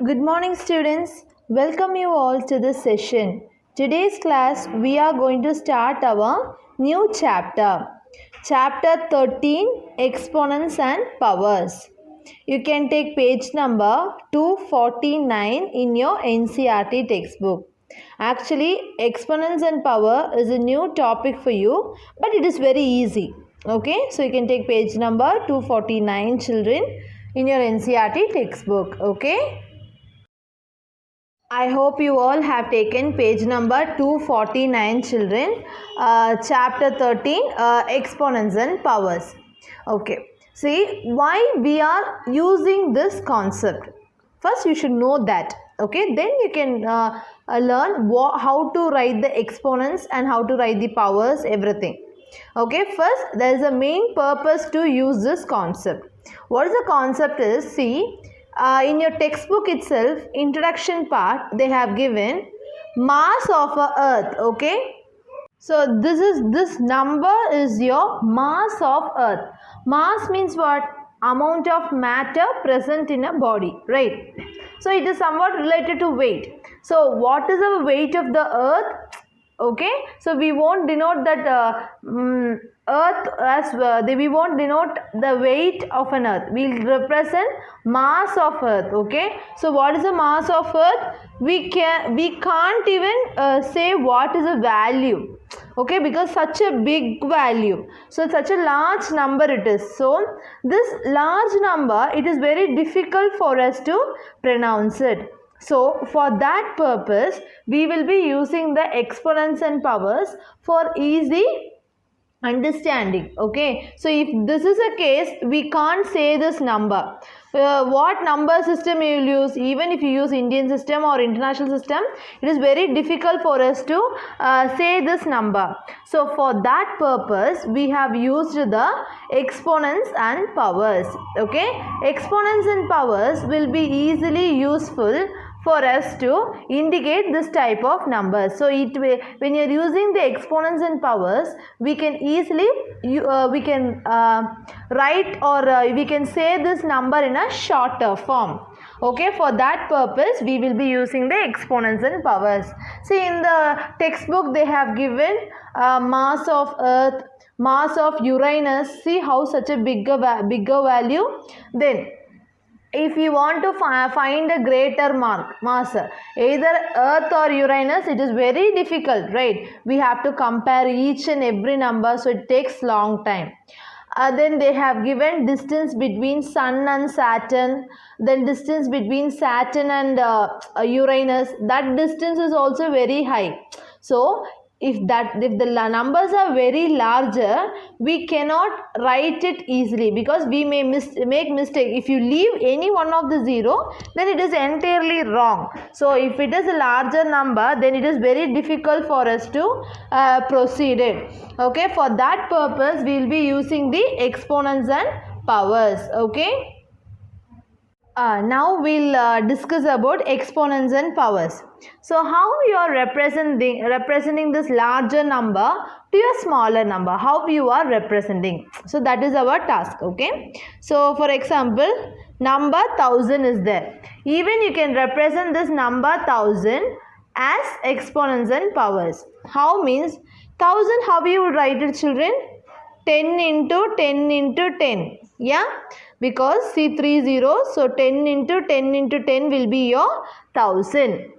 Good morning, students. Welcome you all to this session. Today's class, we are going to start our new chapter. Chapter 13, Exponents and Powers. You can take page number 249 in your NCERT textbook. Actually, exponents and power is a new topic for you, but it is very easy. Okay, so you can take page number 249, children, in your NCERT textbook. Okay. I hope you all have taken page number 249, children, chapter 13, exponents and powers. Okay, see why we are using this concept. First, you should know that. Okay, then you can learn how to write the exponents and how to write the powers, everything. Okay, first there is a main purpose to use this concept. What is the concept is, see, in your textbook itself, introduction part, they have given mass of a earth. Okay, so this number is your mass of earth. Mass means what? Amount of matter present in a body, right? So it is somewhat related to weight. So what is the weight of the earth? Okay, so we won't denote that earth as we won't denote the weight of an earth. We'll represent mass of earth. Okay, so what is the mass of earth? We can't even say what is the value. Okay, because such a big value, so such a large number it is. So this large number, it is very difficult for us to pronounce it. So for that purpose, we will be using the exponents and powers for easy understanding. Okay, so if this is a case, we can't say this number. What number system you will use? Even if you use Indian system or international system, it is very difficult for us to say this number. So for that purpose, we have used the exponents and powers. Okay, exponents and powers will be easily useful for us to indicate this type of numbers. So when you are using the exponents and powers, we can easily write or we can say this number in a shorter form. Okay, for that purpose we will be using the exponents and powers. See, in the textbook they have given mass of earth, mass of Uranus. See how such a bigger value. Then if you want to find a greater mass, either earth or Uranus, it is very difficult, right? We have to compare each and every number, so it takes long time. Then they have given distance between Sun and Saturn, then distance between Saturn and Uranus. That distance is also very high. So if the numbers are very larger, we cannot write it easily because we may make mistake. If you leave any one of the zero, then it is entirely wrong. So if it is a larger number, then it is very difficult for us to proceed it. Okay, for that purpose we will be using the exponents and powers. Okay. Now we'll discuss about exponents and powers. So how you are representing this larger number to a smaller number, how you are representing. So that is our task. Okay. So for example, number 1000 is there. Even you can represent this number 1000 as exponents and powers. How means 1000, how you will write it, children? 10 into 10 into 10. Yeah, because see 3 zeros, so 10 into 10 into 10 will be your 1000.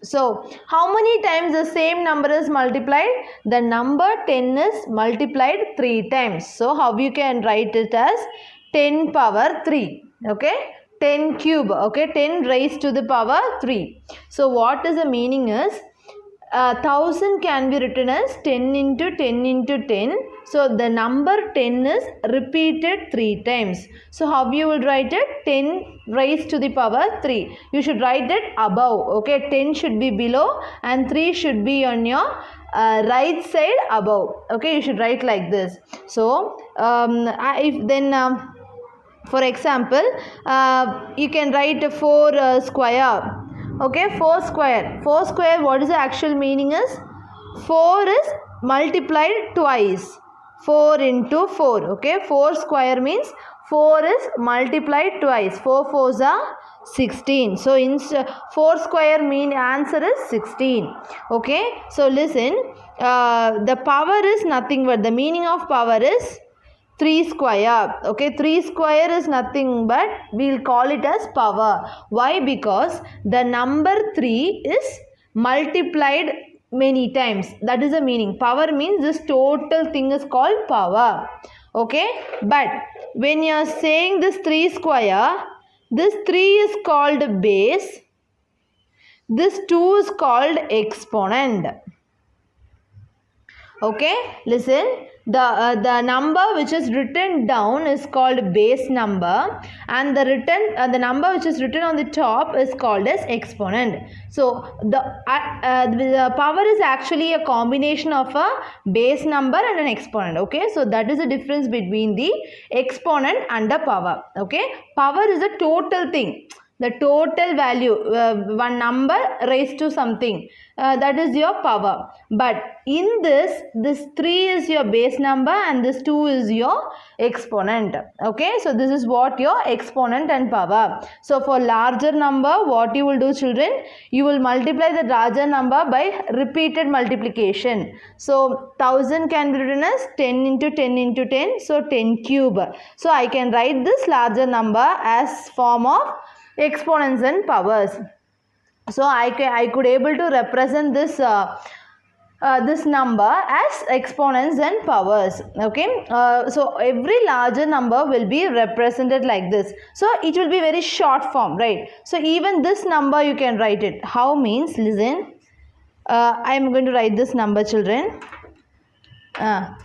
So how many times the same number is multiplied? The number 10 is multiplied 3 times. So how you can write it as 10 power 3. Okay, 10 cube. Okay, 10 raised to the power 3. So what is the meaning is 1000 can be written as 10 into 10 into 10. So the number 10 is repeated 3 times. So how you will write it? 10 raised to the power 3. You should write it above. Okay, 10 should be below and 3 should be on your right side above. Okay, you should write like this. So for example, you can write 4 square. Okay, 4 square. 4 square, what is the actual meaning is? 4 is multiplied twice. 4 into 4. Okay, 4 square means 4 is multiplied twice. 4 fours are 16. So, 4 square mean answer is 16. Okay. So, listen. The power is nothing but the meaning of power is 3 square. Okay. 3 square is nothing but we will call it as power. Why? Because the number 3 is multiplied many times. That is the meaning. Power means this total thing is called power. Okay. But when you are saying this 3 square, this 3 is called base. This 2 is called exponent. Okay. Listen. The number which is written down is called base number, and the number which is written on the top is called as exponent. So the power is actually a combination of a base number and an exponent. Okay, so that is the difference between the exponent and the power. Okay, power is a total thing. The total value, one number raised to something, that is your power. But in this 3 is your base number and this 2 is your exponent. Okay, so this is what your exponent and power. So for larger number, what you will do, children? You will multiply the larger number by repeated multiplication. So 1000 can be written as 10 into 10 into 10. So 10 cube. So I can write this larger number as form of exponents and powers. So I could able to represent this this number as exponents and powers. Okay, so every larger number will be represented like this. So it will be very short form, right? So even this number you can write it. How means? Listen, I am going to write this number, children.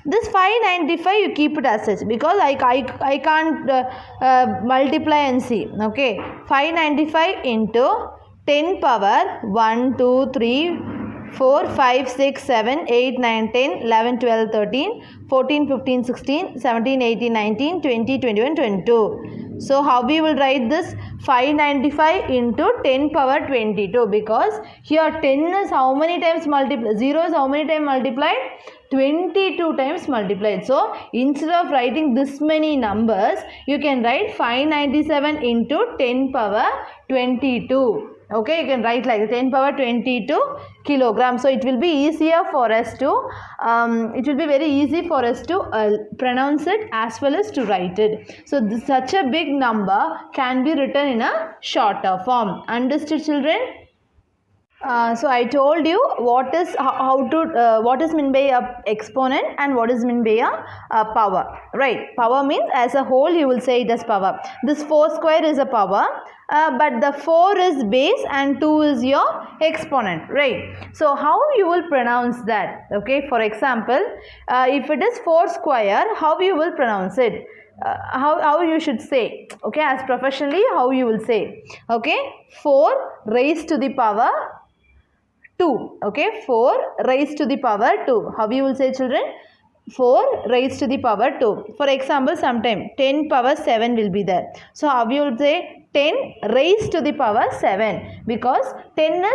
This 595 you keep it as such because I can't multiply and see. Okay, 595 into 10 power 1, 2, 3, 4, 5, 6, 7, 8, 9, 10, 11, 12, 13, 14, 15, 16, 17, 18, 19, 20, 21, 22. So how we will write this? 595 into 10 power 22, because here 10 is how many times multiplied? 0 is how many times multiplied? 22 times multiplied. So instead of writing this many numbers, you can write 597 into 10 power 22. Okay, you can write like 10 power 22 kilograms. So it will be easier for us to, it will be very easy for us to pronounce it as well as to write it. So such a big number can be written in a shorter form. Understood, children? So I told you what is what is meant by a exponent and what is meant by a power, right? Power means as a whole you will say it as power. This 4 square is a power, but the 4 is base and 2 is your exponent, right? So how you will pronounce that? Okay, for example, if it is 4 square, how you will pronounce it? How you should say? Okay, as professionally how you will say? Okay, 4 raised to the power 2. Okay, 4 raised to the power 2. How you will say, children? 4 raised to the power 2. For example, sometime 10 power 7 will be there. So how you will say? 10 raised to the power 7, because 10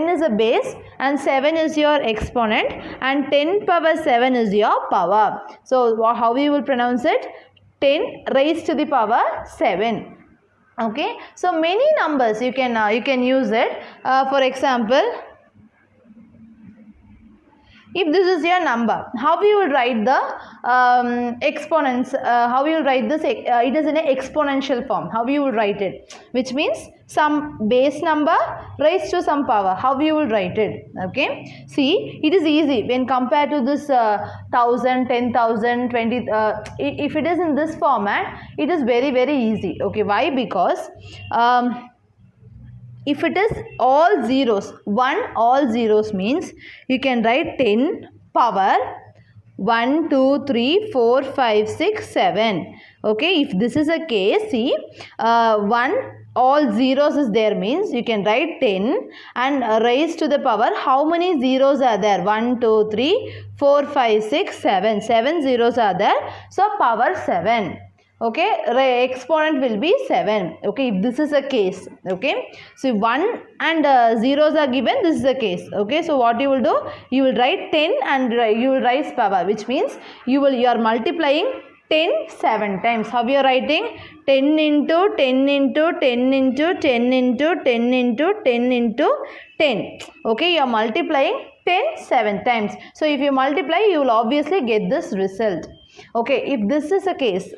is a base and 7 is your exponent and 10 power 7 is your power. So how you will pronounce it? 10 raised to the power 7. Okay, so many numbers you can use it. For example, if this is your number, how you will write the exponents? How you will write this? It is in an exponential form. How you will write it? Which means some base number raised to some power. How you will write it? Okay. See, it is easy when compared to this 1000, 10,000, 20. If it is in this format, it is very, very easy. Okay. Why? Because if it is all zeros, all zeros means you can write 10 power 1, 2, 3, 4, 5, 6, 7. Okay, if this is a case, see, 1 all zeros is there means you can write 10 and raise to the power. How many zeros are there? 1, 2, 3, 4, 5, 6, 7. 7 zeros are there. So power 7. Okay, exponent will be 7. Okay, if this is a case. Okay, so 1 and zeros are given, this is the case. Okay, so what you will do? You will write 10 and you will raise power, which means you are multiplying 10 7 times. How you are writing? 10 into 10 into 10 into 10 into 10 into 10 into 10. Okay, you are multiplying 10 7 times. So if you multiply, you will obviously get this result. Okay, if this is a case,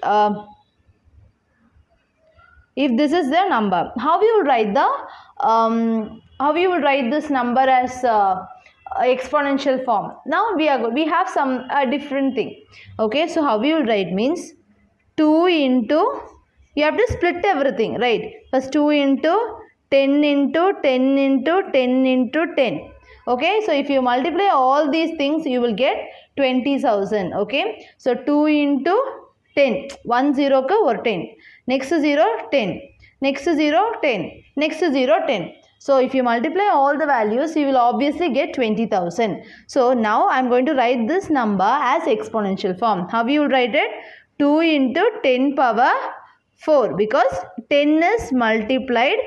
if this is the number, how you will write the how you will write this number as exponential form? Now we have some different thing. Okay, so how you will write means 2 into, you have to split everything, right? First 2 into 10 into 10 into 10 into 10. Okay, so if you multiply all these things, you will get 20,000. Okay, so 2 into 10, 1 0 ka or 10, next 0 10, next 0 10, next 0 10. So if you multiply all the values, you will obviously get 20,000. So now I am going to write this number as exponential form. How you will write it? 2 into 10 power 4, because 10 is multiplied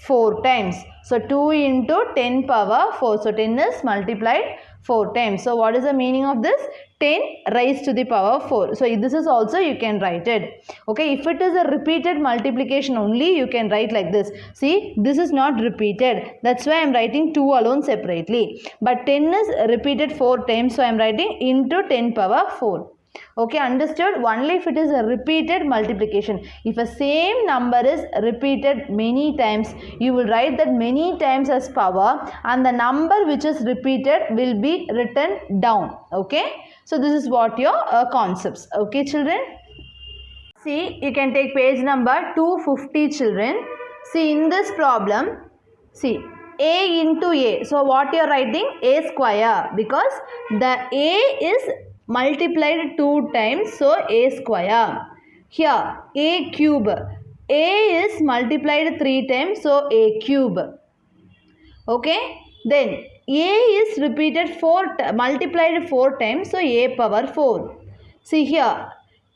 4 times. So 2 into 10 power 4. So 10 is multiplied 4 times. So what is the meaning of this? 10 raised to the power 4. So this is also you can write it. Okay, if it is a repeated multiplication only, you can write like this. See, this is not repeated. That's why I am writing 2 alone separately. But 10 is repeated 4 times. So I am writing into 10 power 4. Okay, understood? Only if it is a repeated multiplication. If a same number is repeated many times, you will write that many times as power, and the number which is repeated will be written down. Okay, so this is what your concepts. Okay, children? See, you can take page number 250, children. See, in this problem, see, a into a. So what you are writing? A square, because the a is multiplied 2 times, so a square. Here a cube, a is multiplied 3 times, so a cube. Okay, then a is repeated multiplied 4 times, so a power 4. See here,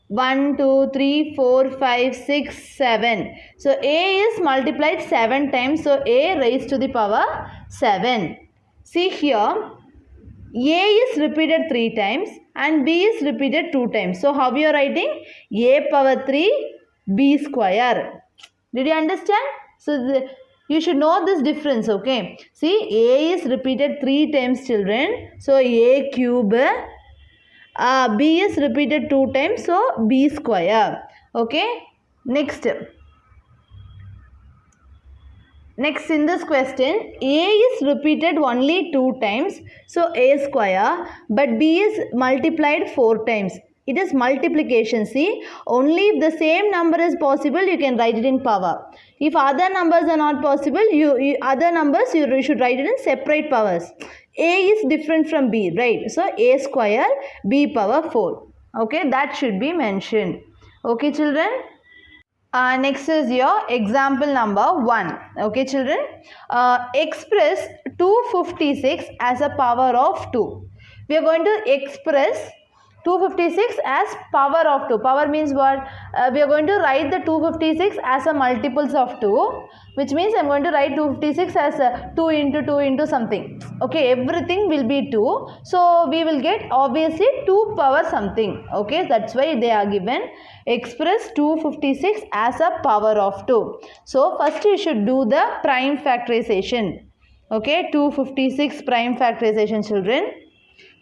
1 2 3 4 5 6 7. So a is multiplied 7 times, so a raised to the power 7. See here, a is repeated 3 times and b is repeated 2 times. So how you are writing? A power 3 b square. Did you understand? So you should know this difference. Okay. See, a is repeated 3 times, children. So a cube. B is repeated 2 times. So b square. Okay. Next. Next, in this question, a is repeated only 2 times, so a square, but b is multiplied 4 times. It is multiplication. See, only if the same number is possible, you can write it in power. If other numbers are not possible, other numbers you should write it in separate powers. A is different from b, right? So a square, b power 4. Okay, that should be mentioned. Okay, children? Next is your example number 1. Okay, children, express 256 as a power of 2. We are going to express 256 as power of 2. Power means what? We are going to write the 256 as a multiples of 2, which means I am going to write 256 as 2 into 2 into something. Okay, everything will be 2. So we will get obviously 2 power something. Okay, that's why they are given. Express 256 as a power of 2. So first you should do the prime factorization. Okay, 256 prime factorization, children,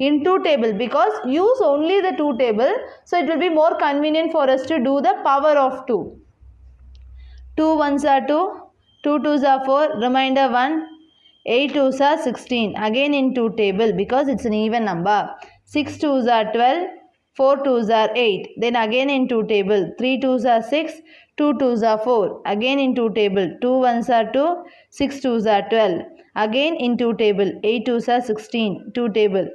in 2 table, because use only the 2 table, so it will be more convenient for us to do the power of 2. 2 1s are 2, 2 2s are 4, remainder 1, 8 2s are 16, again in 2 table because it's an even number. 6 2s are 12, 4 2s are 8, then again in 2 table. 3 2s are 6, 2 2s are 4, again in 2 table. 2 1s are 2, 6 2s are 12, again in 2 table. 8 2s are 16, 2 table.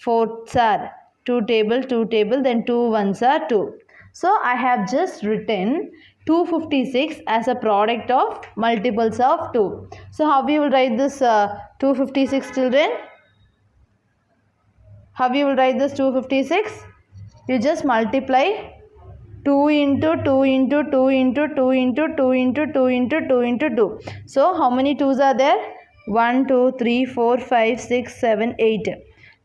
4s are 2 table, then 2 1s are 2. So I have just written 256 as a product of multiples of 2. So how we will write this 256, children? How we will write this 256? You just multiply 2 into 2 into 2 into 2 into 2 into 2 into 2 into 2. So how many 2s are there? 1 2 3 4 5 6 7 8.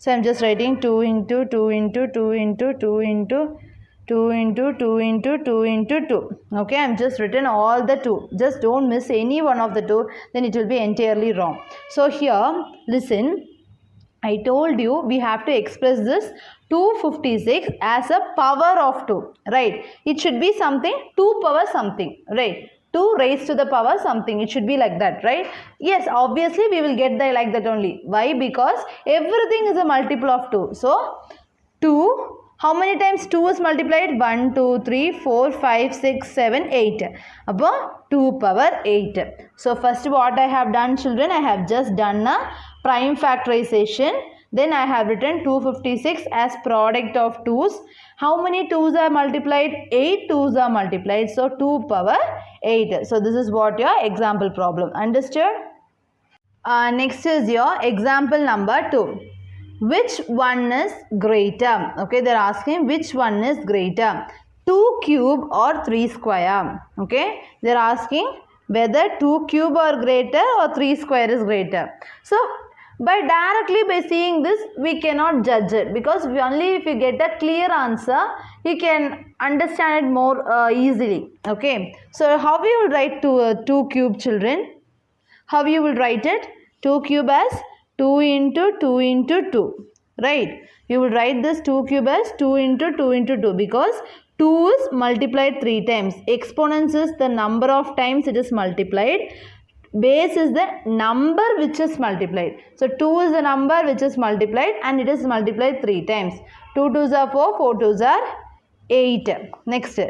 So I am just writing 2 into 2 into 2 into 2 into 2 into 2 into 2 into 2. Okay, I'm just written all the 2. Just don't miss any one of the 2, then it will be entirely wrong. So here, listen, I told you we have to express this 256 as a power of 2, right? It should be something 2 power something, right? 2 raised to the power something, it should be like that, right? Yes, obviously we will get the like that only. Why? Because everything is a multiple of 2. So 2, how many times 2 is multiplied? 1, 2, 3, 4, 5, 6, 7, 8. Above 2 power 8. So first what I have done, children, I have just done a prime factorization. Then I have written 256 as product of 2's. How many 2's are multiplied? 8 2's are multiplied. So 2 power 8. So this is what your example problem. Understood? Next is your example number 2. Which one is greater? Okay, they're asking which one is greater, 2 cube or 3 square. Okay, they're asking whether 2 cube are greater or 3 square is greater. So directly by seeing this we cannot judge it, because only if you get a clear answer you can understand it more easily. Okay, so how you will write 2 cube, children? How you will write it? 2 cube as 2 into 2 into 2, right? You will write this 2 cube as 2 into 2 into 2, because 2 is multiplied 3 times. Exponents is the number of times it is multiplied. Base is the number which is multiplied. So 2 is the number which is multiplied and it is multiplied 3 times. 2 2's are 4, 4 2's are 8. Next,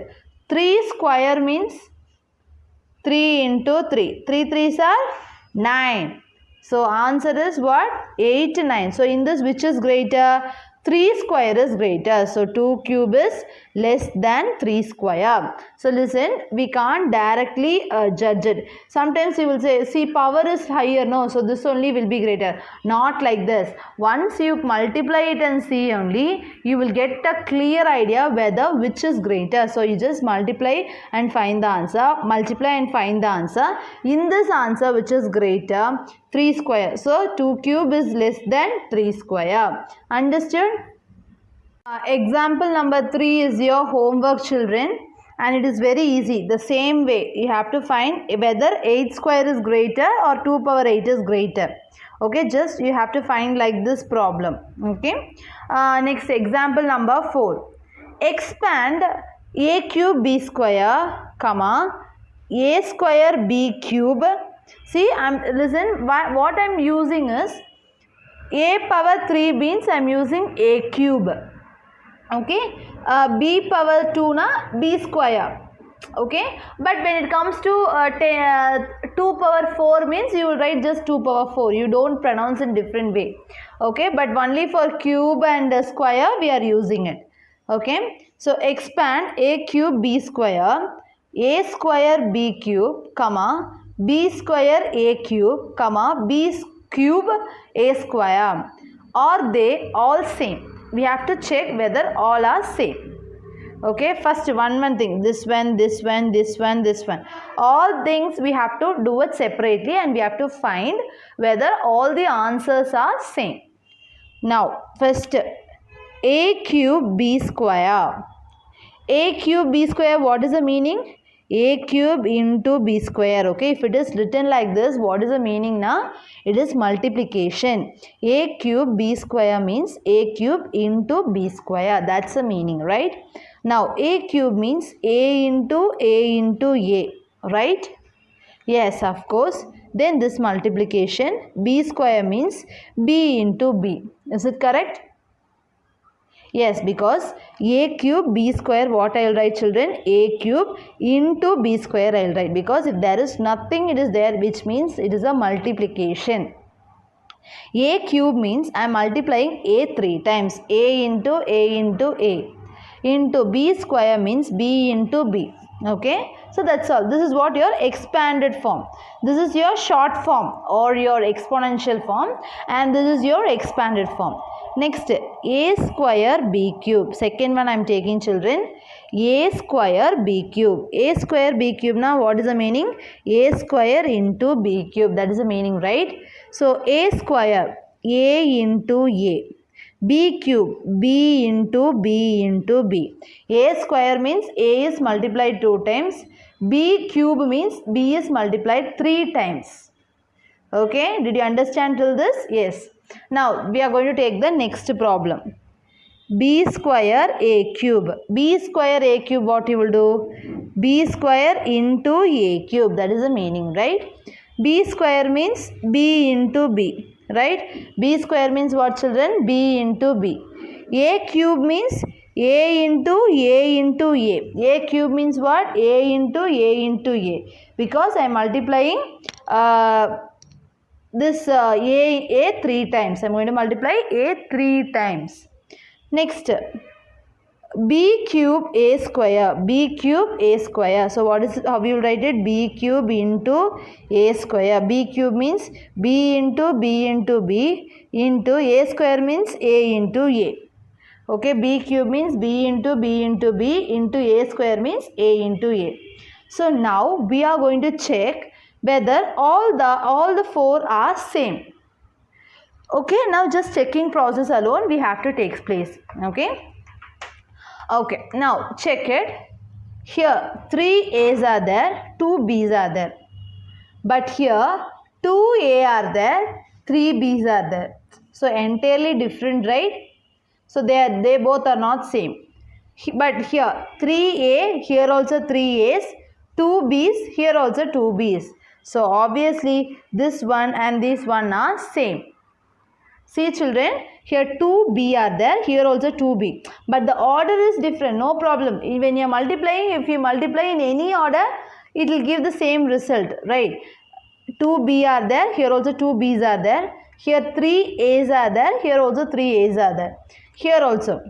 3 square means 3 into 3. 3 3's are 9. So answer is what? 8 9. So in this, which is greater? 3 square is greater. So 2 cube is less than 3 square. So listen, we can't directly judge it. Sometimes you will say, see, power is higher, no, so this only will be greater. Not like this. Once you multiply it and see only, you will get a clear idea whether which is greater. So you just multiply and find the answer. Multiply and find the answer. In this answer, which is greater? 3 square. So 2 cube is less than 3 square. Understood? Example number 3 is your homework, children, and it is very easy. The same way you have to find whether 8 square is greater or 2 power 8 is greater. Okay, just you have to find like this problem. Okay, next example number 4. Expand a cube b square comma a square b cube. See, listen, what I'm using is a power 3 means I'm using a cube. Okay, b power 2 na b square. Okay, but when it comes to 2 power 4 means you will write just 2 power 4. You don't pronounce in different way. Okay, but only for cube and square we are using it. Okay, so expand a cube b square b cube comma b square a cube comma b cube a square. Are they all same? We have to check whether all are same. Okay, first one thing, this one, this one, this one, this one. All things we have to do it separately and we have to find whether all the answers are same. Now, first a cube b square. A cube b square, what is the meaning? A cube into b square. Okay, if it is written like this, what is the meaning now? It is multiplication. A cube b square means a cube into b square. That's the meaning, right? Now a cube means a into a, right? Yes, of course. Then this multiplication, b square means b into b. Is it correct? Yes, because a cube b square, what I will write, children? A cube into b square I will write, because if there is nothing, it is there, which means it is a multiplication. A cube means I am multiplying a 3 times. A into a into b square means b into b. Okay, so that's all. This is what your expanded form. This is your short form or your exponential form, and this is your expanded form. Next, a square b cube. Second one I am taking, children. A square b cube. A square b cube. Now what is the meaning? A square into b cube. That is the meaning, right? So a square, a into a. b cube, b into b into b. A square means a is multiplied 2 times. B cube means b is multiplied 3 times. Okay, did you understand till this? Yes. Now we are going to take the next problem. B square a cube. B square a cube, what you will do? B square into a cube. That is the meaning, right? B square means b into b, right? B square means what, children? B into b. A cube means a into a into a. A cube means what? A into a into a. Because I am multiplying this a 3 times. I am going to multiply a 3 times. Next, b cube a square. B cube a square. So what is, how we will write it? B cube into a square. B cube means b into b into b into a square means a into a. Okay, b cube means b into b into b into a square means a into a. So now we are going to check whether all the 4 are same. Okay, now just checking process alone we have to take place. Okay, now check it. Here 3 A's are there, 2 B's are there. But here 2 A are there, 3 B's are there. So entirely different, right? So they both are not same. But here 3A, here also 3 A's, 2 B's, here also 2 B's. So obviously this one and this one are same. See children, here 2b are there, here also 2b. But the order is different, no problem. When you are multiplying, if you multiply in any order, it will give the same result, right? 2b are there, here also 2b's are there. Here 3 a's are there, here also 3 a's are there. Here also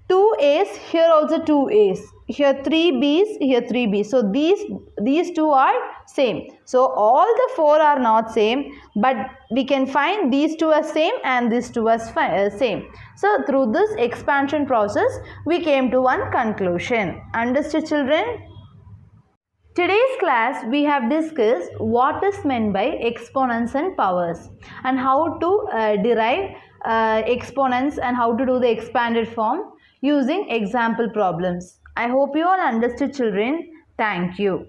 2 a's, here also 2 a's. Here 3 b's, here 3 b's. So these two are same. So all the 4 are not same, but we can find these two are same and these two are same. So through this expansion process, we came to one conclusion. Understood, children? Today's class we have discussed what is meant by exponents and powers and how to derive exponents and how to do the expanded form using example problems. I hope you all understood, children. Thank you.